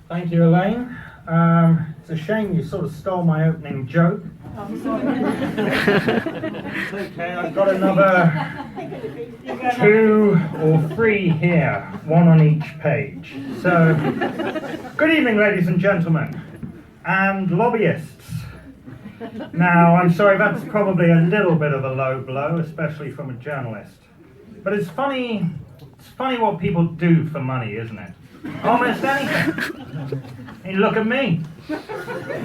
Thank you, Elaine. It's a shame you sort of stole my opening joke. I'm sorry. It's okay, I've got another 2 or 3 here, one on each page. So, good evening, ladies and gentlemen, and lobbyists. Now, I'm sorry, that's probably a little bit of a low blow, especially from a journalist. But it's funny what people do for money, isn't it? Almost anything. Hey, look at me,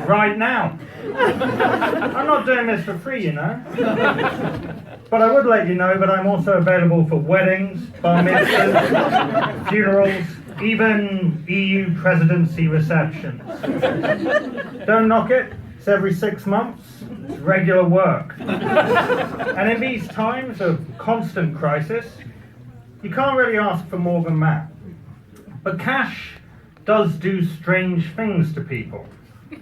right now. I'm not doing this for free, you know. But I would let you know that I'm also available for weddings, bar mitzvahs, funerals, even EU presidency receptions. Don't knock it. It's every 6 months. It's regular work. And in these times of constant crisis, you can't really ask for more than that. But cash does do strange things to people.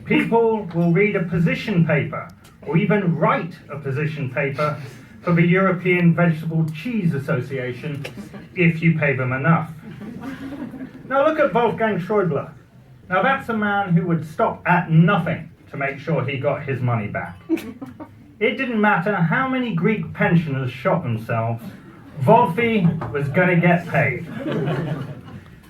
People will read a position paper, or even write a position paper for the European Vegetable Cheese Association if you pay them enough. Now look at Wolfgang Schäuble. Now that's a man who would stop at nothing to make sure he got his money back. It didn't matter how many Greek pensioners shot themselves, Wolfie was going to get paid.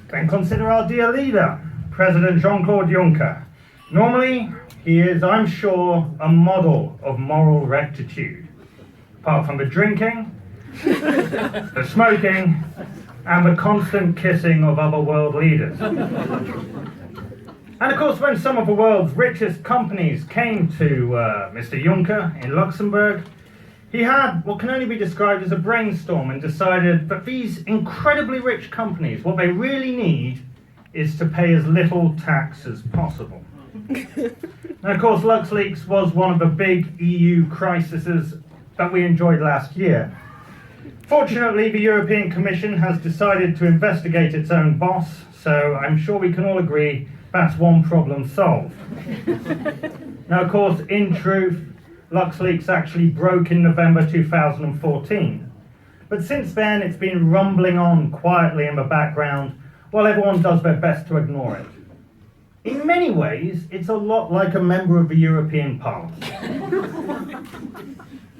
Then consider our dear leader, President Jean-Claude Juncker. Normally, he is, I'm sure, a model of moral rectitude. Apart from the drinking, the smoking, and the constant kissing of other world leaders. And of course, when some of the world's richest companies came to Mr. Juncker in Luxembourg, he had what can only be described as a brainstorm and decided that these incredibly rich companies, what they really need is to pay as little tax as possible. And of course, LuxLeaks was one of the big EU crises that we enjoyed last year. Fortunately, the European Commission has decided to investigate its own boss, so I'm sure we can all agree that's one problem solved. Now, of course, in truth, LuxLeaks actually broke in November 2014. But since then, it's been rumbling on quietly in the background while everyone does their best to ignore it. In many ways, it's a lot like a member of the European Parliament.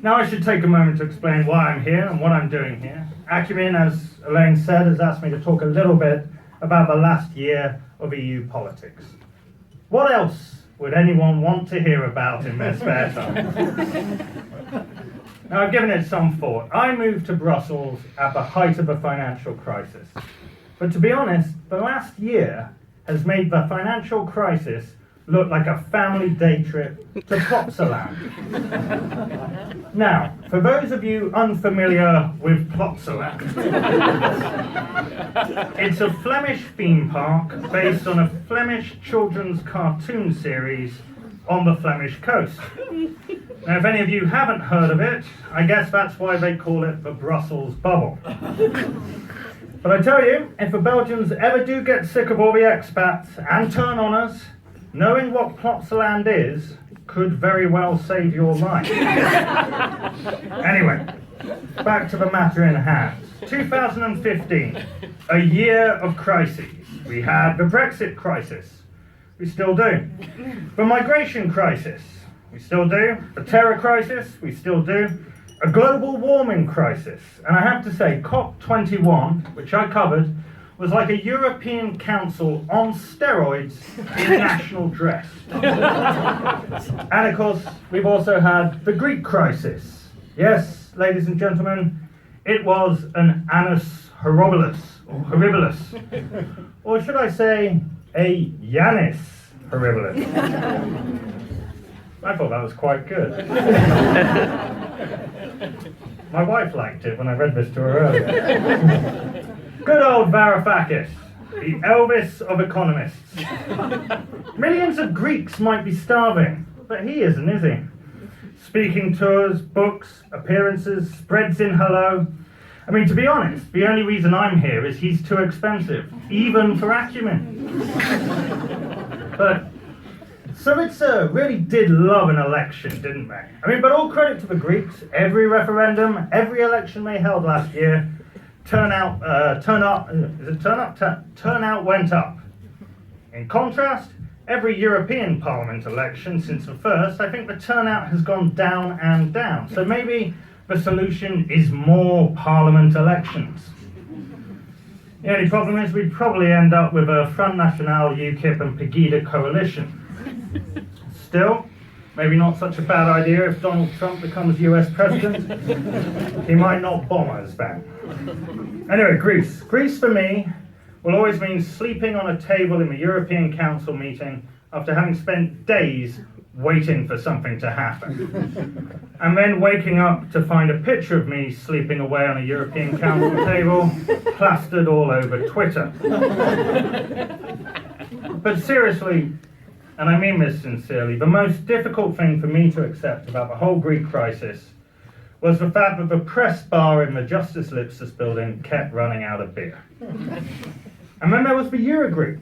Now, I should take a moment to explain why I'm here and what I'm doing here. Acumen, as Elaine said, has asked me to talk a little bit about the last year of EU politics. What else would anyone want to hear about in their spare time? Now, I've given it some thought. I moved to Brussels at the height of the financial crisis. But to be honest, the last year has made the financial crisis look like a family day trip to Plopsaland. Now, for those of you unfamiliar with Plopsaland, it's a Flemish theme park based on a Flemish children's cartoon series on the Flemish coast. Now, if any of you haven't heard of it, I guess that's why they call it the Brussels bubble. But I tell you, if the Belgians ever do get sick of all the expats and turn on us, knowing what Plopsaland is could very well save your life. Anyway, back to the matter in hand. 2015, a year of crises. We had the Brexit crisis. We still do. The migration crisis. We still do. The terror crisis. We still do. A global warming crisis. And I have to say, COP21, which I covered, was like a European Council on steroids in national dress. And of course, we've also had the Greek crisis. Yes, ladies and gentlemen, it was an annus horribilis, or should I say, a Janus horribilis. I thought that was quite good. My wife liked it when I read this to her earlier. Good old Varoufakis, the Elvis of economists. Millions of Greeks might be starving, but he isn't, is he? Speaking tours, books, appearances, spreads in hello. I mean, to be honest, the only reason I'm here is he's too expensive, even for Acumen. But Syriza really did love an election, didn't they? I mean, but all credit to the Greeks. Every referendum, every election they held last year, turnout went up. In In contrast, every European Parliament election since the first, I think the turnout has gone down and down. So maybe the solution is more Parliament elections. The only problem is we'd probably end up with a Front National, UKIP and Pegida coalition. Still, maybe not such a bad idea if Donald Trump becomes US president. He might not bomb us then. Anyway, Greece. Greece for me will always mean sleeping on a table in the European Council meeting after having spent days waiting for something to happen. And then waking up to find a picture of me sleeping away on a European Council table plastered all over Twitter. But seriously, and I mean this sincerely, the most difficult thing for me to accept about the whole Greek crisis was the fact that the press bar in the Justice Lipsus building kept running out of beer. And then there was the Eurogroup.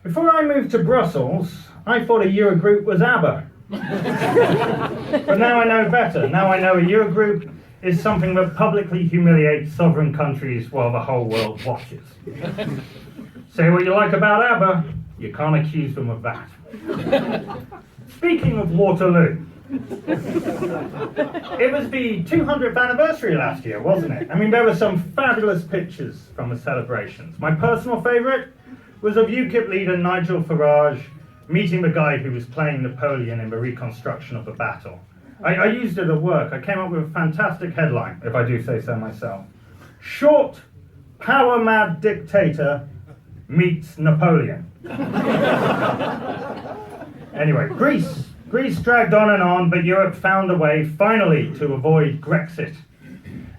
Before I moved to Brussels, I thought a Eurogroup was ABBA. But now I know better. Now I know a Eurogroup is something that publicly humiliates sovereign countries while the whole world watches. Say what you like about ABBA, you can't accuse them of that. Speaking of Waterloo, it was the 200th anniversary last year, wasn't it? I mean, there were some fabulous pictures from the celebrations. My personal favourite was of UKIP leader Nigel Farage meeting the guy who was playing Napoleon in the reconstruction of the battle. I used it at work. I came up with a fantastic headline, if I do say so myself. Short, power-mad dictator meets Napoleon. Anyway, Greece. Greece dragged on, but Europe found a way, finally, to avoid Brexit.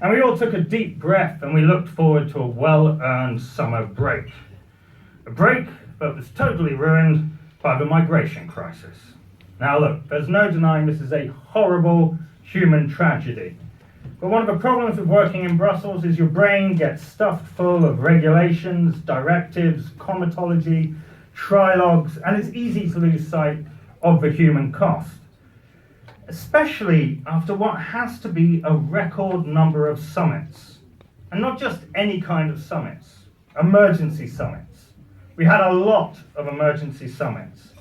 And we all took a deep breath and we looked forward to a well-earned summer break. A break that was totally ruined by the migration crisis. Now look, there's no denying this is a horrible human tragedy. But one of the problems with working in Brussels is your brain gets stuffed full of regulations, directives, comitology, trilogues, and it's easy to lose sight of the human cost. Especially after what has to be a record number of summits. And not just any kind of summits, emergency summits. We had a lot of emergency summits.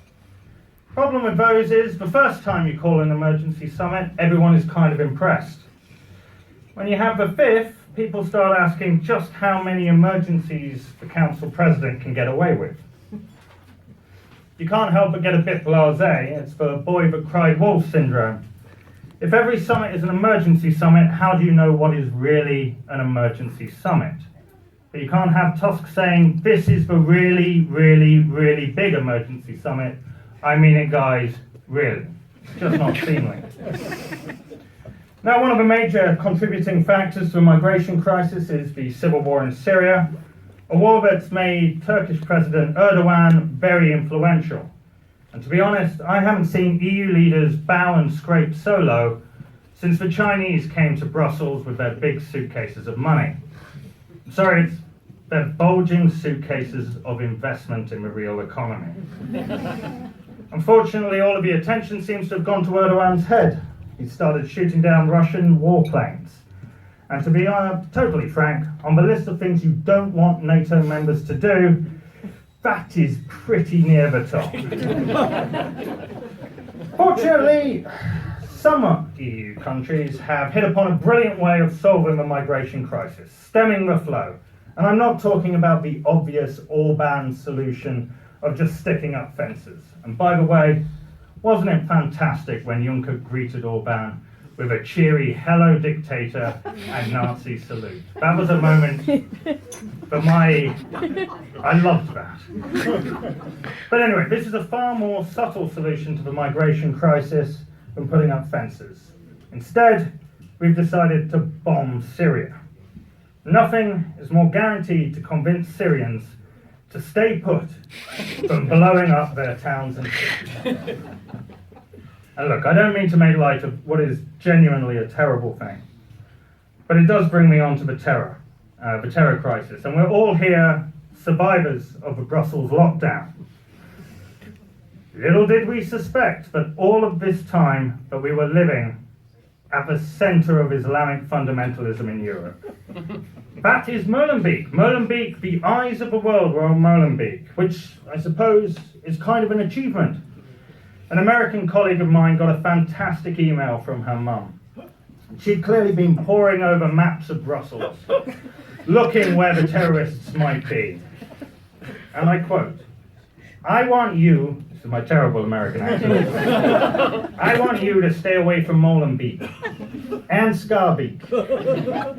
Problem with those is, the first time you call an emergency summit, everyone is kind of impressed. When you have the fifth, people start asking just how many emergencies the council president can get away with. You can't help but get a bit blasé. It's the boy that cried wolf syndrome. If every summit is an emergency summit, how do you know what is really an emergency summit? But you can't have Tusk saying, this is the really, really, really big emergency summit. I mean it, guys, really. It's just not seemly. Now, one of the major contributing factors to the migration crisis is the civil war in Syria, a war that's made Turkish President Erdogan very influential. And to be honest, I haven't seen EU leaders bow and scrape so low since the Chinese came to Brussels with their big suitcases of money. Sorry, it's their bulging suitcases of investment in the real economy. Unfortunately, all of the attention seems to have gone to Erdogan's head. He started shooting down Russian warplanes. And to be totally frank, on the list of things you don't want NATO members to do, that is pretty near the top. Fortunately, some EU countries have hit upon a brilliant way of solving the migration crisis, stemming the flow. And I'm not talking about the obvious Orban solution of just sticking up fences. And by the way, wasn't it fantastic when Juncker greeted Orban with a cheery hello dictator and Nazi salute? That was a moment for I loved that. But anyway, this is a far more subtle solution to the migration crisis than putting up fences. Instead, we've decided to bomb Syria. Nothing is more guaranteed to convince Syrians to stay put than blowing up their towns and cities. And look, I don't mean to make light of what is genuinely a terrible thing, but it does bring me on to the terror crisis. And we're all here, survivors of the Brussels lockdown. Little did we suspect that all of this time that we were living at the center of Islamic fundamentalism in Europe. That is Molenbeek. Molenbeek, the eyes of the world were on Molenbeek, which I suppose is kind of an achievement. An American colleague of mine got a fantastic email from her mum. She'd clearly been poring over maps of Brussels, looking where the terrorists might be. And I quote, "I want you," this is my terrible American accent, "I want you to stay away from Molenbeek and Scarbeek.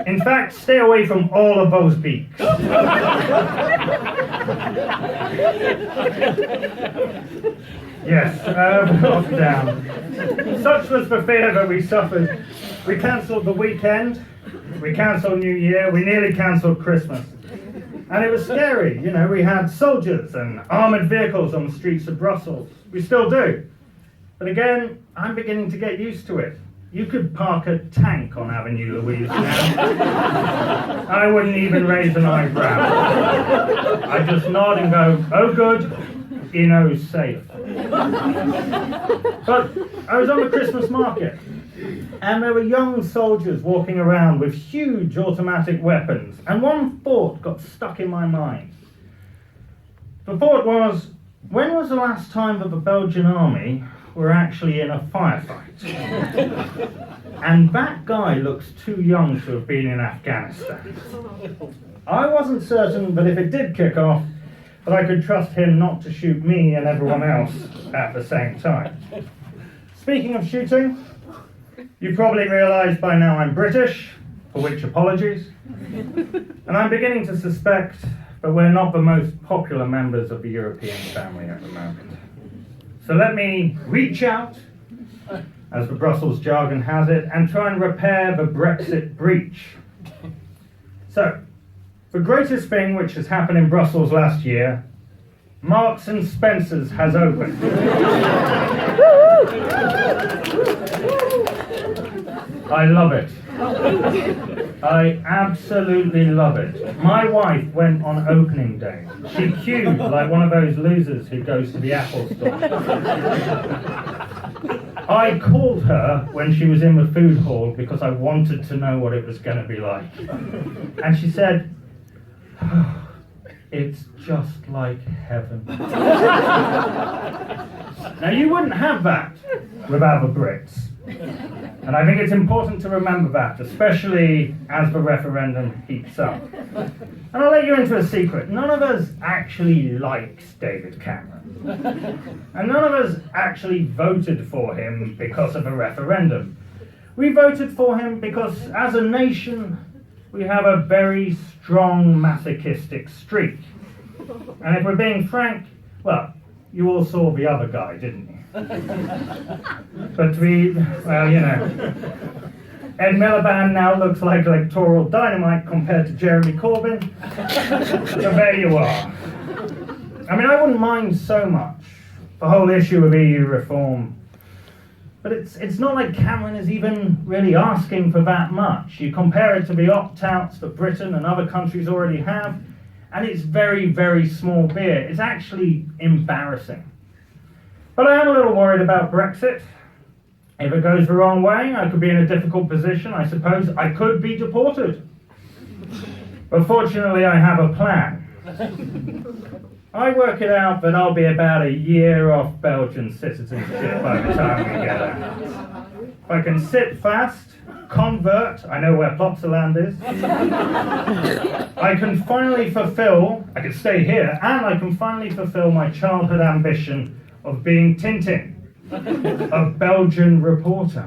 In fact, stay away from all of those beaks." Yes, lockdown. Such was the fear that we suffered. We cancelled the weekend, we cancelled New Year, we nearly cancelled Christmas. And it was scary, you know, we had soldiers and armoured vehicles on the streets of Brussels. We still do. But again, I'm beginning to get used to it. You could park a tank on Avenue Louise now. I wouldn't even raise an eyebrow. I just nod and go, "Oh good, Ino's safe." But I was on the Christmas market, and there were young soldiers walking around with huge automatic weapons, and one thought got stuck in my mind. The thought was, when was the last time that the Belgian army were actually in a firefight? And that guy looks too young to have been in Afghanistan. I wasn't certain that if it did kick off, that I could trust him not to shoot me and everyone else at the same time. Speaking of shooting, you probably realise by now I'm British, for which apologies, and I'm beginning to suspect that we're not the most popular members of the European family at the moment. So let me reach out, as the Brussels jargon has it, and try and repair the Brexit breach. So, the greatest thing which has happened in Brussels last year, Marks and Spencer's has opened. I love it. I absolutely love it. My wife went on opening day. She queued like one of those losers who goes to the Apple store. I called her when she was in the food hall because I wanted to know what it was going to be like. And she said, "Oh, it's just like heaven." Now you wouldn't have that without the Brits. And I think it's important to remember that, especially as the referendum heats up. And I'll let you into a secret. None of us actually likes David Cameron. And none of us actually voted for him because of a referendum. We voted for him because, as a nation, we have a very strong masochistic streak. And if we're being frank, well, you all saw the other guy, didn't you? But well, you know, Ed Miliband now looks like electoral dynamite compared to Jeremy Corbyn. So there you are. I mean, I wouldn't mind so much the whole issue of EU reform, but it's not like Cameron is even really asking for that much. You compare it to the opt-outs that Britain and other countries already have, and it's very, very small beer. It's actually embarrassing. But I am a little worried about Brexit. If it goes the wrong way, I could be in a difficult position. I suppose I could be deported. But fortunately, I have a plan. I work it out that I'll be about a year off Belgian citizenship by the time we get out. If I can sit fast, convert, I know where Plopsaland is, I can stay here, and I can finally fulfill my childhood ambition of being Tintin, a Belgian reporter.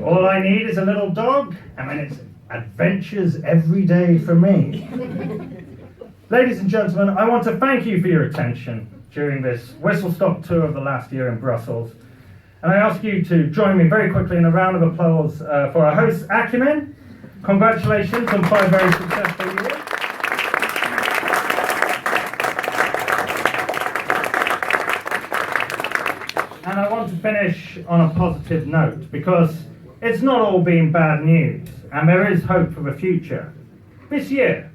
All I need is a little dog, and then it's adventures every day for me. Ladies and gentlemen, I want to thank you for your attention during this whistle-stop tour of the last year in Brussels. And I ask you to join me very quickly in a round of applause for our host, Acumen. Congratulations on 5 very successful years. And I want to finish on a positive note, because it's not all been bad news, and there is hope for the future. This year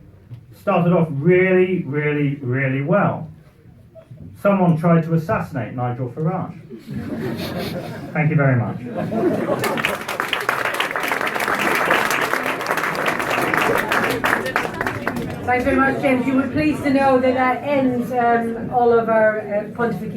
started off really, really, really well. someone tried to assassinate Nigel Farage. Thank you very much. Thanks very much, James. You were pleased to know that that ends all of our pontification.